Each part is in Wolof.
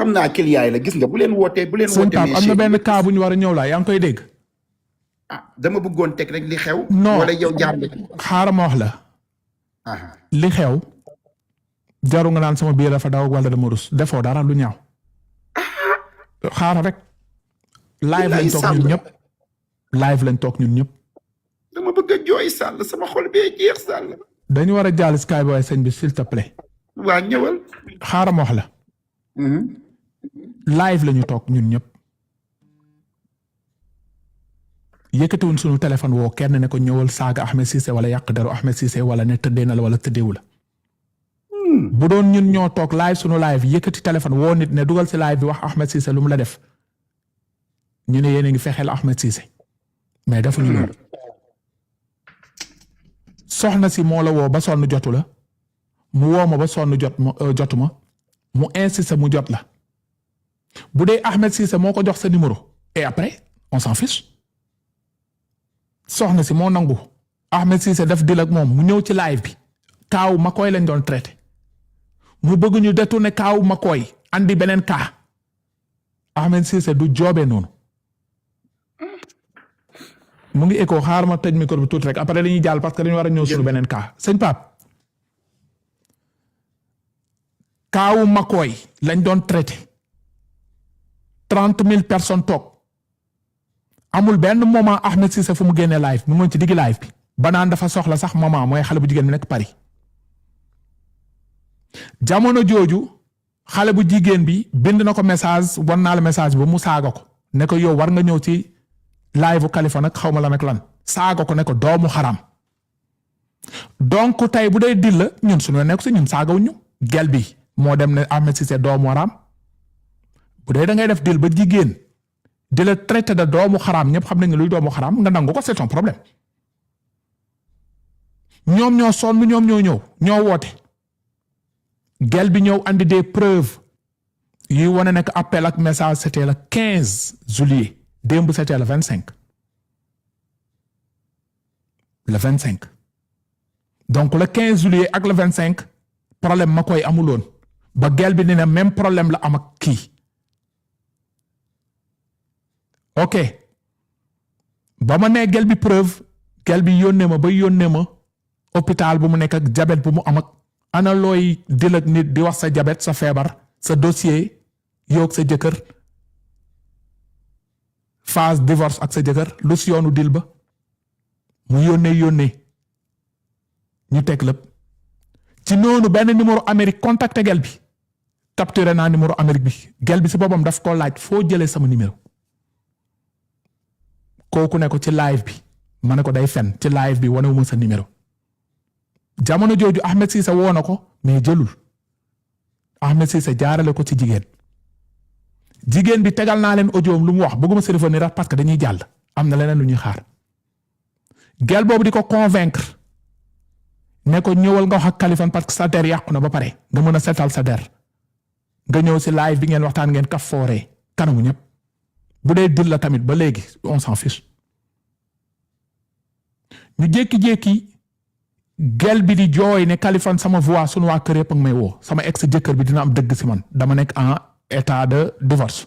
xam naa client yi la gis nga bu leen wootee sëñ Pape am na benn cas bu ñu war a ñëw laa yaa ngi koy dégg. dama bëggoon teg rek li xew. non wala yow jaar nga. xaaral ma wax la. li xew. jaru nga naan sama biir dafa daw wala dama rus defoo dara lu ñaaw. xaaral rek. live lañ toog ñun ñëpp. live lañ toog ñun ñëpp. dama bëgg a jooy Sall sama xol bee jeex Sall. dañu war a jàll Sky Boy sëñ bi s'il te plaît. waa ñëwal. xaaral ma wax la. live lañu toog ñun ñëpp. yëkkatiwuñ suñu téléphone woo kenn ne ko ñëwal saaga Ahmed Cissé wala yàq deru Ahmed Cissé wala ne tëddee na la wala tëddeewu la. bu doon ñun ñoo toog live suñu live yëkkati téléphone woo nit ne dugal si live bi wax Ahmed Cissé lu mu la def ñu ne yéen a ngi fexeel Ahmed Cissé mais defuñu loolu. soxna si moo la woo ba sonn jotu la mu woo ma ba sonn jotu ma mu insiste mu jot la bu dee Ahmed Cissé moo ko jox sa numéro et après on s'en fiche. soxna si moo nangu Ahmed Cissé def dil ak moom mu ñëw ci live bi kaaw Makoy lañ doon traité mu bëgg ñu détourné kaaw Makoy andi beneen kaa Ahmed Cissé du joobee noonu mu ngi écho xaar ma tëj micro bi tuuti rek après dañuy jàll parce que dañu war a ñëw suñu beneen kaa sëñ Pape kaawu Makoy lañ doon traité 30,000 personnes toog amul benn moment Ahmed Cissé fu mu génnee live mu ngi ci digg live bi ba naan dafa soxla sax maman mooy xale bu jigéen bi nekk Paris jamono jooju xale bu jigéen bi bind na ko message wan naa la message ba mu saaga ko ne ko yow war nga ñëw ci live bu Khalifa nag xaw ma la nag lan saaga ko ne ko doomu xaram donc tey bu dee dil la ñun suñu nekk si ñun saagawuñ ñu gel bi moo dem ne Ahmed Cissé doomu xaram bu dee da ngay def dil ba jigéen di la traité de doomu xaraam ñëpp xam nañu luy doomu xaraam nga nangu ko c'est ton problème ñoom ñoo sonn ñoom ñoo woote gel bi ñëw andi des preuves yuy wane nekk appel ak message c'était le 15 juillet démb c'était le 25 donc le 15 juillet ak le 25 problème ma koy amuloon ba gel bi ni ne même problème la am ak kii ok ba ma nee gel bi preuve gel bi yónnee ma hôpital bu mu nekk ak diabète bu mu am ak ana looy dil ak nit di wax sa diabète sa feebar sa dossier yoog sa jëkkër phase divorce ak sa jëkkër lu si yoonu dil ba mu yónnee ñu teg lépp ci noonu benn numéro Amérique contacté gel bi capturé naa numéro Amérique bi gel bi si boppam daf ko laaj foo jëlee sama numéro kooku ne ko ci live bi ma ne ko day fen ci live bi wanewuma sa numéro jamono jooju Ahmed Cissé woo na ko mais jëlul Ahmed Cissé jaarale ko ci jigéen bi tegal naa leen audio lu mu wax bëgguma si revenir parce que dañuy jàll am na leneen lu ñuy xaar gel boobu di ko convaincre ne ko ñëwal nga wax ak Kaliphone parce que sa der yàqu na ba pare nga mën a setal sa der nga ñëw si live bi ngeen waxtaan ngeen kaf fooree kanamu ñëpp bu dee dil la tamit ba léegi on s'en fiche ñu jékki-jékki gel bi di jooy ne Kaliphone sama voix sunu waa kër yëpp ak may woo sama ex jëkkër bi dina am dëgg si man dama nekk en état de divorce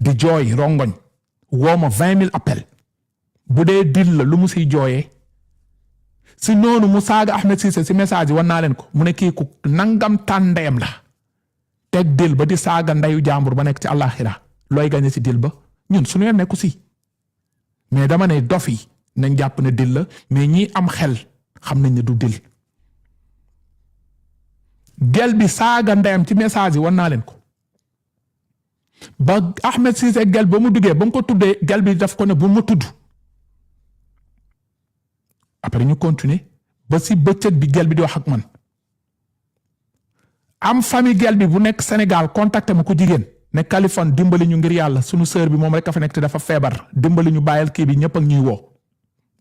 di jooy rongoñ woo ma 20,000 appels bu dee dil la lu mu siy jooyee si noonu mu saaga Ahmed Cissé si message yi wan naa leen ko mu ne kii ku nangam tàndeem la teg dil ba di saaga ndeyu jàmbur ba nekk ci àllaaxira looy gañe si dil ba ñun suñu yoon nekku si mais dama ne dof yi nañ jàpp ne dil la mais ñi am xel xam nañ ne du dil gel bi saaga ndeyam ci message yi wan naa leen ko ba Ahmed Cissé gel ba mu duggee ba mu ko tuddee gel bi daf ko ne bu ma tudd après ñu continuer ba si bëccëg bi gel bi di wax ak man am famille gel bi bu nekk Sénégal contacté ma ko jigéen ne Kaliphone dimbali ñu ngir yàlla sunu sœur bi moom rek a fa nekk te dafa feebar dimbali ñu bàyyil kii bi ñëpp ak ñuy woo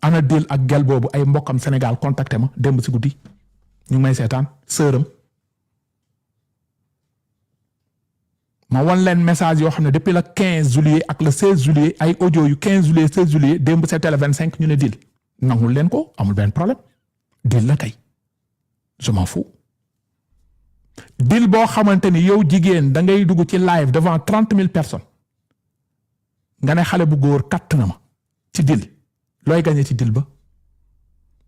ana dil ak gel boobu ay mbokkam Sénégal contacté ma démb si guddi ñu ngi may seetaan sœuram ma wan leen message yoo xam ne depuis le 15 juillet ak le 16 juillet ay audio yu 15 juillet 16 juillet démb c'était le 25 ñu ne dil nangul leen ko amul benn problème dil la kay je m'en fous deal boo xamante ni yow jigéen da ngay dugg ci live devant 30 000 personnes nga ne xale bu góor katt na ma ci deal looy gagné ci deal ba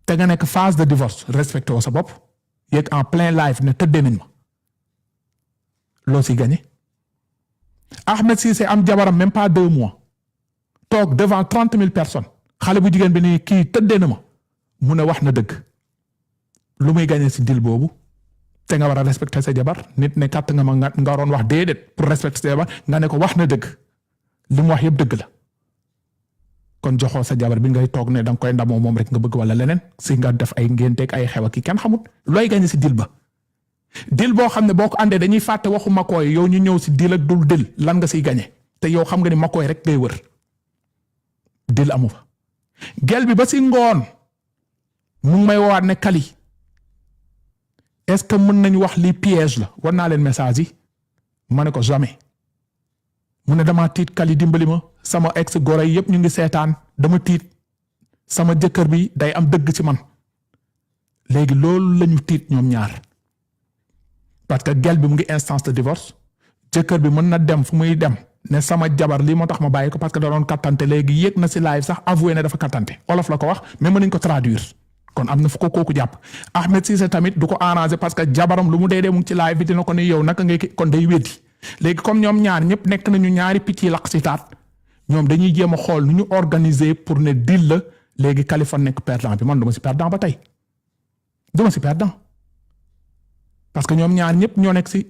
te nga nekk phase de divorce respecté woo sa bopp yéeg en plein live ne tëddee nañ ma loo si gagné Ahmed Cissé am jabaram même pas 2 mois toog devant 30 000 personnes xale bu jigéen bi ni kii tëddee na ma mu ne wax na dëgg lu muy gagné si deal boobu te nga war a respecté sa jabar nit ne kàtt nga ma nga waroon wax déedéet pour respecter sa jabar nga ne ko wax na dëgg li mu wax yëpp dëgg la kon joxoo sa jabar bi ngay toog ne danga koy ndamoo moom rek nga bëgg wala leneen si nga def ay ngénteeg ay xew ak ki kenn xamut looy gagné si deal ba deal boo xam ne boo ko àndee dañuy fàtte waxu makooy yow ñu ñëw si deal ak dul deal lan nga siy gagné te yow xam nga ni makooy rek ngay wër deal amu fa gel bi ba si ngoon mu ngi may woowaat ne Kali est-ce que mën nañu wax lii piège la war naa leen message yi ma ne ko jamais mu ne dama tiit Kali dimbali ma sama ex goro yi yëpp ñu ngi seetaan dama tiit sama jëkkër bi day am dëgg ci man léegi loolu lañu tiit ñoom ñaar parce que gel bi mu ngi instance de divorce jëkkër bi mën na dem fu muy dem ne sama jabar lii moo tax ma bàyyi ko parce que da doon kattante léegi yéeg na si live sax avoué ne dafa kattante olof la ko wax mais mën nañ ko traduire kon am na fu ko kooku jàpp Ahmed Cissé tamit du ko arrangé parce que jabaram lu mu dee mu ngi ci live bi dina ko ni yow naka ngay kon day weddi léegi comme ñoom ñaar ñëpp nekk nañu ñaari picc yi laq si taat ñoom dañuy jéem a xool nu ñu organiser pour ne deal la léegi Kaliphone nekk perdant bi man du ma si perdant ba tey du ma si perdant parce que ñoom ñaar ñëpp ñoo nekk si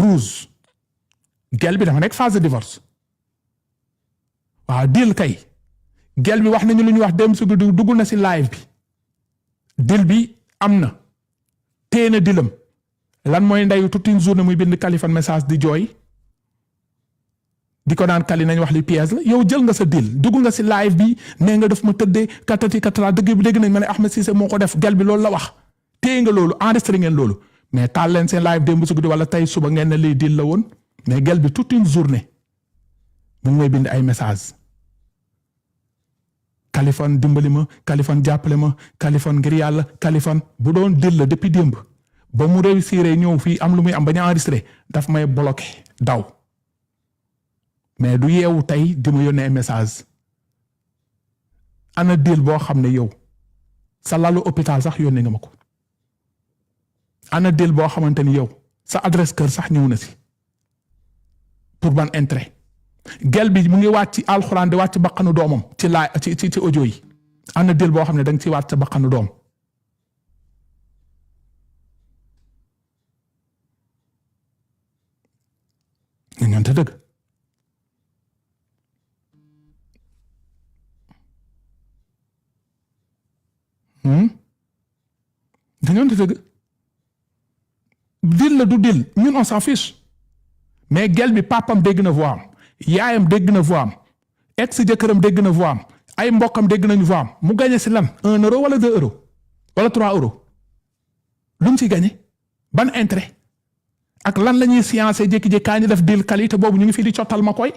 rouge gel bi dafa nekk phase de divorce waaw deal kay gel bi wax nañu lu ñu wax dem su dugg na si live bi deal bi am na téye na dilam lan mooy ndeyu toute une journée muy bind Kaliphone message di jooy di ko naan Kali nañ wax li pièce la yow jël nga sa deal dugg nga si live bi nee nga def ma tëddee katati katala dëgg bi dégg nañ ma ne Ahmed Cissé moo ko def gel bi loolu la wax téye nga loolu enregistré ngeen loolu mais taal leen seen live démb su guddi wala tey suba ngeen ne lii deal la woon mais gel bi toute une journée mu ngi may bind ay message Kaliphone dimbali ma Kaliphone jàppale ma Kaliphone ngir yàlla Kaliphone bu doon deal la depuis démb ba mu réussir ñëw fii am lu muy am ba ñu enregistré daf may bloqué daw mais du yeewu tey di ma yónnee message ana deal boo xam ne yow sa lalu hôpital sax yónnee nga ma ko ana deal boo xamante ni yow sa adresse kër sax ñëw na si pour ban intérêt gel bi mu ngi wàcc ci alxuraan di wàcc baqanu doomam ci laa ci audio yi ana deal boo xam ne da nga ci wàcc sa baqanu doom nga ñante dëgg dañoo te dëgg dil la du dil ñun on s'en fiche mais gel bi papam dégg na voix am yaayam dégg na voix am ex jëkkëram dégg na voix am ay mbokkam dégg nañu voix am mu gagné si lan 1 euro wala 2 euros wala 3 euros lu mu ci gagné ban intérêt ak lan la ñuy science jékki-jékki kaa ñu def dil Kali te boobu ñu ngi fii di cottal Makoy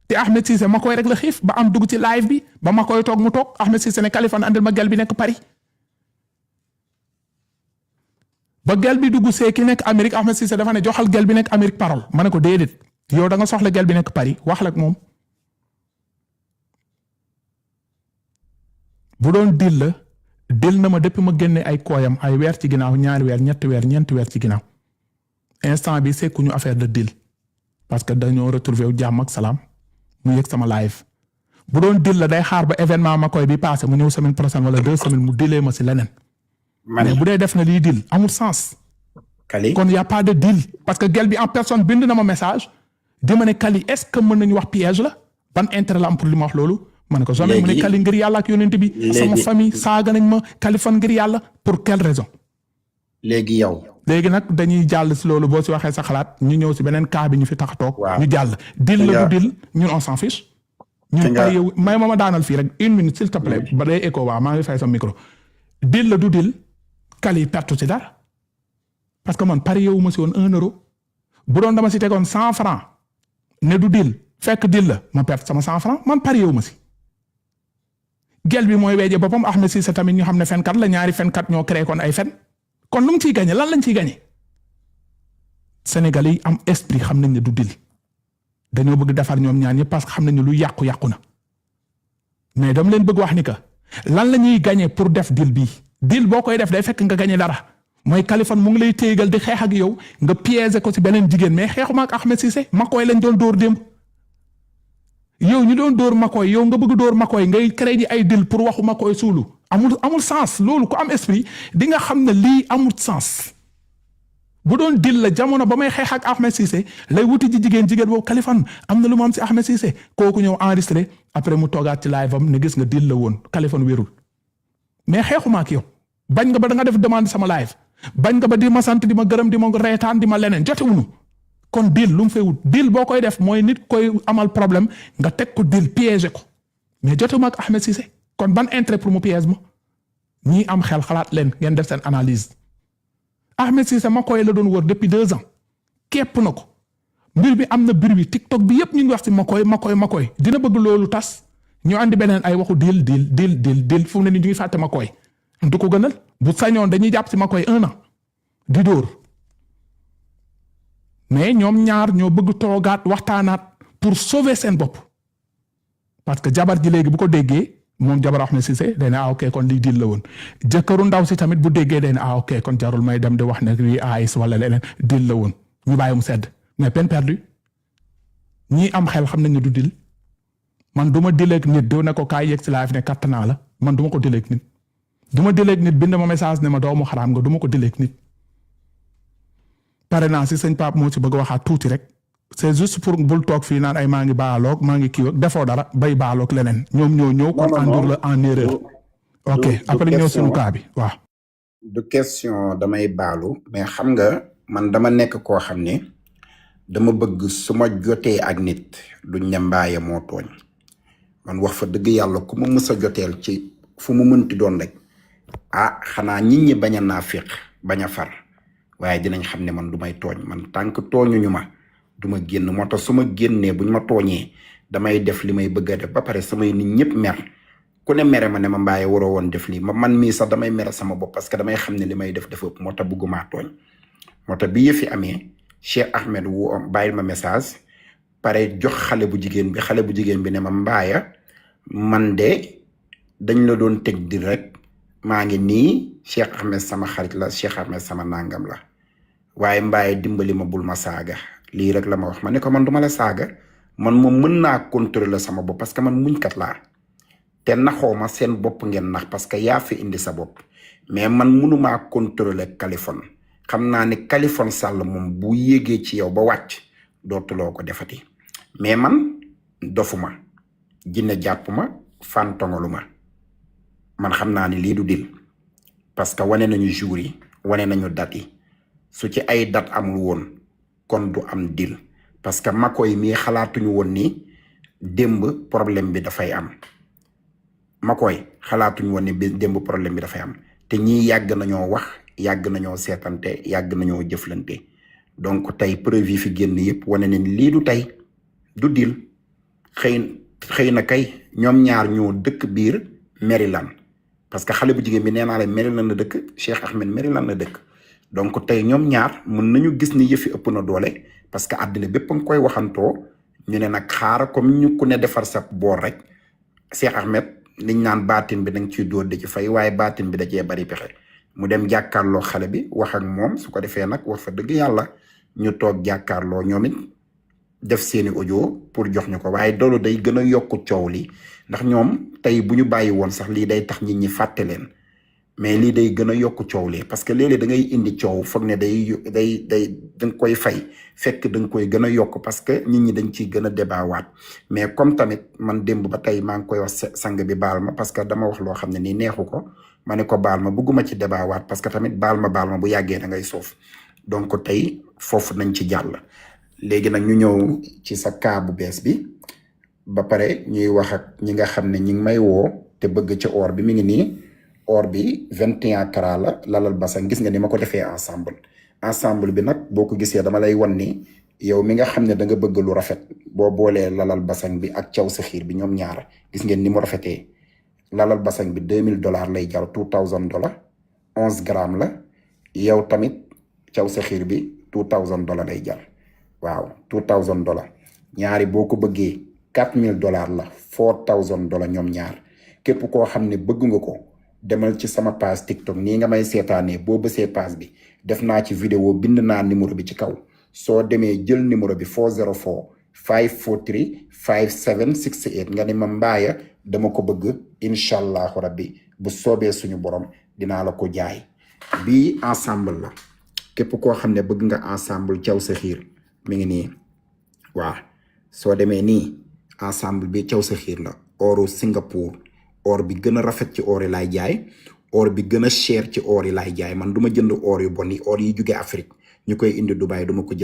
te Ahmed Cissé Makoy rek la xiif ba am dugg ci live bi ba Makoy toog mu toog Ahmed Cissé ne Kaliphone andil ma gel bi nekk Paris ba gel bi dugg see ki nekk Amérique Ahmed Cissé dafa ne joxal gel bi nekk Amérique parole ma ne ko déedéet yow da nga soxla gel bi nekk Paris wax la ak moom bu doon dil la dil na ma depuis ma génne ay kooyam ay weer ci ginnaaw 2 weer 3 weer 4 weer ci ginnaaw instant bi sekkuñu affaire de deal parce que dañoo retrouver wu jàmm ak salaam mu yëg sama live bu doon deal la day xaar ba événement Makoy bi passé mu ñëw semaine prochaine wala 2 semaines mu dilee ma si leneen. mais bu dee def na lii deal amul sens. Kali kon y a pas de deal parce que gel bi en personne bind na ma message di ma ne Kali est-ce que mën nañu wax piège la ban intérêt la am pour li ma wax loolu. ma ne ko jamais mu ne Kali ngir yàlla ak yonent bi. sama famille saaga nañ ma Kaliphone ngir yàlla pour quelle raison. léegi yow. léegi nag dañuy jàll si loolu boo si waxee sa xalaat ñu ñëw si beneen cas bi ñu fi tax a toog. ñu jàll deal la du deal ñun on s'en fiche. ñun pare yow may ma daanal fii rek 1 minute s'il te plaît ba day écho waa maa ngi fay sa micro. deal la du deal Kali perte ci dara parce que man pare yow ma si woon 1 euro bu doon dama si tegoon 100 francs ne du deal fekk deal la ma perte sama 100 francs man pare yow ma si. gel bi mooy weeje boppam Ahmed Cissé tamit ñu xam ne fenkat la ñaari fenkat ñoo créé kon ay fen kon lu mu ciy gagné lan lañ ciy gagné Sénégalais yi am esprit xam nañ ne du dil dañoo bëgg defar ñoom ñaar ñëpp parce que xam nañ ne lu yàqu na mais dama leen bëgg wax ni que lan la ñuy gagné pour def dil bii dil boo koy def day fekk nga gagné dara mooy Kaliphone mu ngi lay téyegal di xeex ak yow nga piéger ko ci beneen jigéen mais xeexuma ak Ahmed Cissé Makoy lañ doon dóor démb yow ñu doon dóor Makoy yow nga bëgg dóor Makoy ngay créer di ay dil pour waxu Makoy suulu amul sens loolu ku am esprit di nga xam ne lii amul sens. bu doon dil la jamono ba may xeex ak Ahmed Cissé lay wuti ji jigéen boobu Kaliphone am na lu mu am si Ahmed Cissé kooku ñëw enregistré après mu toogaat ci live am ne gis nga dil la woon Kaliphone wérul mais xeexuma ak yow bañ nga ba da nga def demande sama live bañ nga ba di ma sant di ma gërëm di ma reetaan di ma leneen jotewuñu kon dil lu mu fay wut dil boo koy def mooy nit koy amal problème nga teg ko dil piégé ko mais jotewuma ak Ahmed Cissé kon ban intérêt pour mu piège ma ñii am xel xalaat leen ngeen def seen analyse. Ahmed Cissé Makoy la doon wër depuis 2 ans képp na ko mbir bi am na bir bi TikTok bi yëpp ñu ngi wax ci Makoy dina bëgg loolu tas ñu andi beneen ay waxu dil fu mu ne ni ñu ngi fàtte Makoy du ko gënal bu sañoon dañuy jàpp ci Makoy 1 an di dóor mais ñoom ñaar ñoo bëgg toogaat waxtaanaat pour sauver seen bopp parce que jabar ji léegi bu ko déggee moom jabar Ahmed Cissé day ne ok kon lii dil la woon jëkkëru ndaw si tamit bu déggee day ne ok kon jarul may dem di wax ne lii AIS wala leneen dil la woon ñu bàyyi mu sedd mais peine perdue ñii am xel xam nañ ne du dil man du ma dileeg nit do ne ko kaay yegg si live ne katt naa la man du ma ko dileeg nit du ma dileeg nit bind ma message ne ma doomu xaraam nga du ma ko dileeg nit pare naa si sëñ Pape moo ci bëgg waxaat tuuti rek c'est juste pour bul toog fii naan ay maa ngi baaloog maa ngi kii defoo dara bay baaloog leneen ñoom ñoo ñëw kon endur la en erreur ok après ñëw suñu cas bi waaw du question damay baalu mais xam nga man dama nekk koo xam ne dama bëgg su ma jotee ak nit duñ ne mbaaye moo tooñ man wax fa dëgg yàlla ku ma mës a joteel ci fu mu mënti doon rek xanaa nit ñi bañ a naafiq bañ a far waaye dinañ xam ne man du may tooñ man tànk tooñuñu ma du ma génn moo tax su ma génnee buñ ma tooñee damay def li may bëgg a def ba pare samay nit ñëpp mer ku ne mere ma ne ma mbaaye waroo woon def lii man mii sax damay mere sama bopp parce que damay xam ne li may def dafa ëpp moo tax bëggumaa tooñ moo tax bi yëfi amee Cheikh Ahmed bàyyil ma message pare jox xale bu jigéen bi ne ma mbaaya man de dañ la doon teg di rek maa ngi nii Cheikh Ahmed sama xarit la Cheikh Ahmed sama nangam la waaye mbaaye dimbali ma bul ma saaga lii rek la ma wax ma ne ko man duma la saaga man moom mën naa contrôler sama bopp parce que man muñkat laa te naxoo ma seen bopp ngeen nax parce que yaa fi indi sa bopp mais man mënumaa contrôler Kaliphone xam naa ne Kaliphone Sall moom bu yéegee ci yow ba wàcc dootuloo ko defati mais man dofuma jinne jàpp ma fantongalu ma man xam naa ne lii du dil parce que wane nañu jour yi wane nañu date yi su ci ay date amul woon kon du am dil parce que Makoy mii xalaatuñu woon ni démb problème bi dafay am Makoy xalaatuñu woon ni démb problème bi dafay am te ñii yàgg nañoo wax yàgg nañoo seetante yàgg nañoo jëflante donc tey preuve yi fi génn yëpp wane ne lii du tey du dil xëy na kay ñoom ñaar ñoo dëkk biir Maryland parce que xale bu jigéen bi nee naa la Maryland la dëkk Cheikh Ahmed Maryland la dëkk donc tey ñoom ñaar mën nañu gis ni yëfi ëpp na doole parce que àddina bépp nga koy waxantoo ñu ne nag xaar comme ñu ku ne defar sa boor rek Cheikh Ahmed liñ naan baatin bi danga ciy dóor di ci fay waaye baatin bi da cee bari pexe mu dem jàkkaarloo xale bi wax ak moom su ko defee nag wax fa dëgg yàlla ñu toog jàkkaarloo ñoom it def seeni audio pour jox ñu ko waaye loolu day gën a yokk coow li ndax ñoom tey bu ñu bàyyi woon sax lii day tax nit ñi fàtte leen mais lii day gën a yokk coow li parce que léeg-léeg da ngay indi coow foog ne day da nga koy fay fekk da nga koy gën a yokk parce que nit ñi dañ ciy gën a débat mais comme tamit man démb ba tey maa ngi koy wax sang bi baal ma parce que dama wax loo xam ne nii neexu ko ma ne ko baal ma bëgguma ci débat parce que tamit baal ma bu yàggee da ngay soof donc tey foofu nañ ci jàll léegi nag ñu ñëw ci sa cas bu bees bi ba pare ñuy wax ak ñi nga xam ne ñi ngi may woo te bëgg ci or bi mi ngi nii or bi 21 carats la lalal basang gis nga ni ma ko defee ensemble bi nag boo ko gisee dama lay wan ni yow mi nga xam ne da nga bëgg lu rafet boo boolee lalal basang bi ak caw sa xiir bi ñoom ñaar gis ngeen ni mu rafetee lalal basang bi $2000 lay jar $2000 11 grammes la yow tamit caw sa xiir bi $2000 lay jar waaw $2000 ñaari boo ko bëggee $4000 la $4000 ñoom ñaar képp koo xam ne bëgg nga ko demal ci sama page TikTok nii nga may seetaanee boo bësee page bi def naa ci vidéo bind naa numéro bi ci kaw soo demee jël numéro bi 404 543 5768 nga ni ma Mbaye dama ko bëgg incha allahu rabbi bu soobee suñu borom dinaa la ko jaay bii ensemble la képp koo xam ne bëgg nga ensemble caw sa xiir mi ngi nii waaw soo demee nii ensemble bi caw sa xiir la oru Singapour or bi gën a rafet ci or yi laay jaay or bi gën a cher ci or yi laay jaay man du ma jënd or yu bon yi or yi jóge Afrique ñu koy indi Dubaï du ma ko jënd